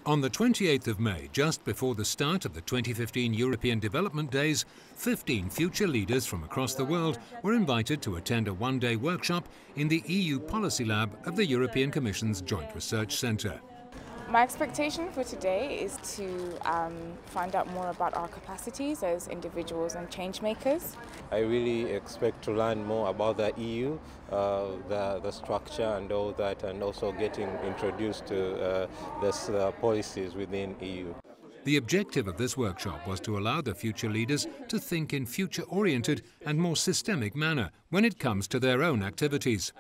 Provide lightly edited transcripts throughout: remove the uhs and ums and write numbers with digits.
On the 28th of May, just before the start of the 2015 European Development Days, 15 future leaders from across the world were invited to attend a one-day workshop in the EU Policy Lab of the European Commission's Joint Research Centre. My expectation for today is to find out more about our capacities as individuals and change makers. I really expect to learn more about the EU, the structure and all that, and also getting introduced to the policies within EU. The objective of this workshop was to allow the future leaders to think in future-oriented and more systemic manner when it comes to their own activities.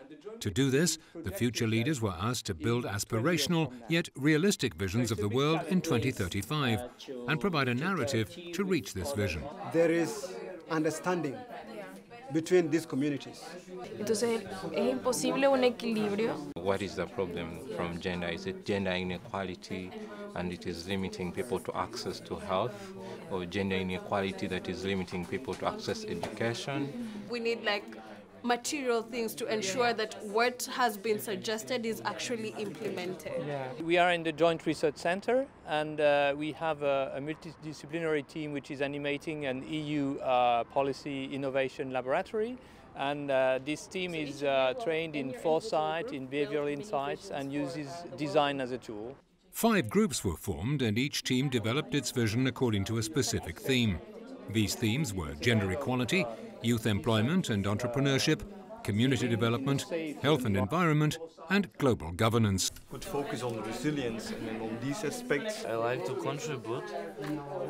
To do this, the future leaders were asked to build aspirational yet realistic visions of the world in 2035 and provide a narrative to reach this vision. There is understanding between these communities. Entonces, es imposible un equilibrio. What is the problem from gender? Is it gender inequality and it is limiting people to access to health, or gender inequality that is limiting people to access education? We need material things to ensure that what has been suggested is actually implemented. Yeah. We are in the Joint Research Centre, and we have a multidisciplinary team which is animating an EU policy innovation laboratory. And this team is trained in foresight, in behavioural insights, and uses design as a tool. 5 groups were formed, and each team developed its vision according to a specific theme. These themes were gender equality, youth employment and entrepreneurship, community development, health and environment, and global governance. Would focus on resilience and on these aspects. I like to contribute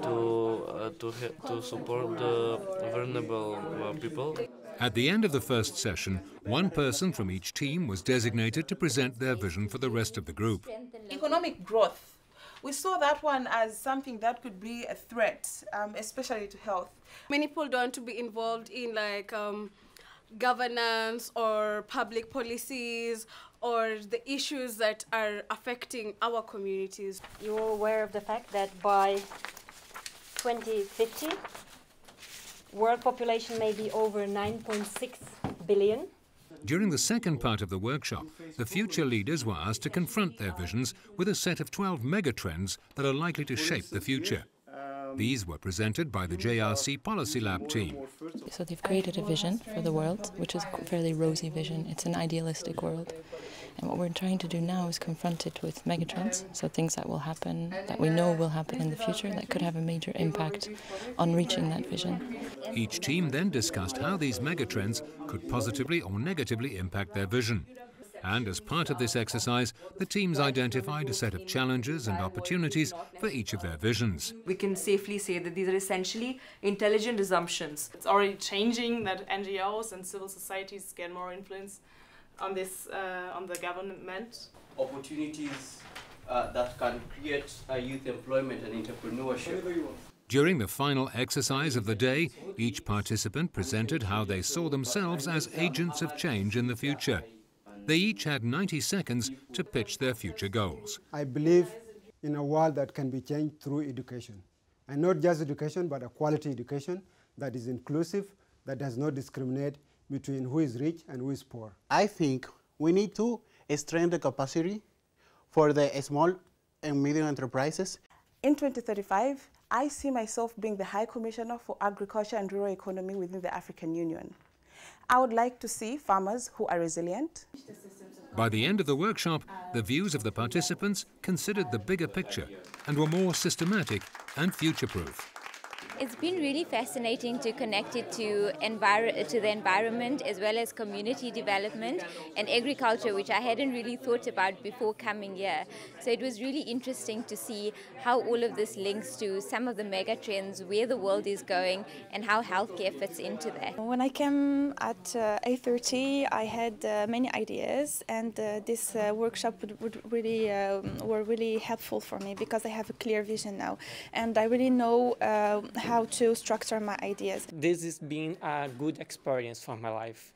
to support the vulnerable people. At the end of the first session, one person from each team was designated to present their vision for the rest of the group. Economic growth. We saw that one as something that could be a threat, especially to health. Many people don't want to be involved in governance or public policies or the issues that are affecting our communities. You're aware of the fact that by 2050, world population may be over 9.6 billion. During the second part of the workshop, the future leaders were asked to confront their visions with a set of 12 megatrends that are likely to shape the future. These were presented by the JRC Policy Lab team. So they've created a vision for the world, which is a fairly rosy vision. It's an idealistic world. And what we're trying to do now is confront it with megatrends, so things that will happen, that we know will happen in the future, that could have a major impact on reaching that vision. Each team then discussed how these megatrends could positively or negatively impact their vision. And as part of this exercise, the teams identified a set of challenges and opportunities for each of their visions. We can safely say that these are essentially intelligent assumptions. It's already changing that NGOs and civil societies get more influence on the government. Opportunities that can create youth employment and entrepreneurship. During the final exercise of the day, each participant presented how they saw themselves as agents of change in the future. They each had 90 seconds to pitch their future goals. I believe in a world that can be changed through education. And not just education, but a quality education that is inclusive, that does not discriminate between who is rich and who is poor. I think we need to strengthen the capacity for the small and medium enterprises. In 2035, I see myself being the High Commissioner for Agriculture and Rural Economy within the African Union. I would like to see farmers who are resilient. By the end of the workshop, the views of the participants considered the bigger picture and were more systematic and future-proof. It's been really fascinating to connect it to the environment as well as community development and agriculture, which I hadn't really thought about before coming here. So it was really interesting to see how all of this links to some of the mega trends, where the world is going and how healthcare fits into that. When I came at 8:30, I had many ideas, and this workshop were really helpful for me because I have a clear vision now and I really know how to structure my ideas. This has been a good experience for my life.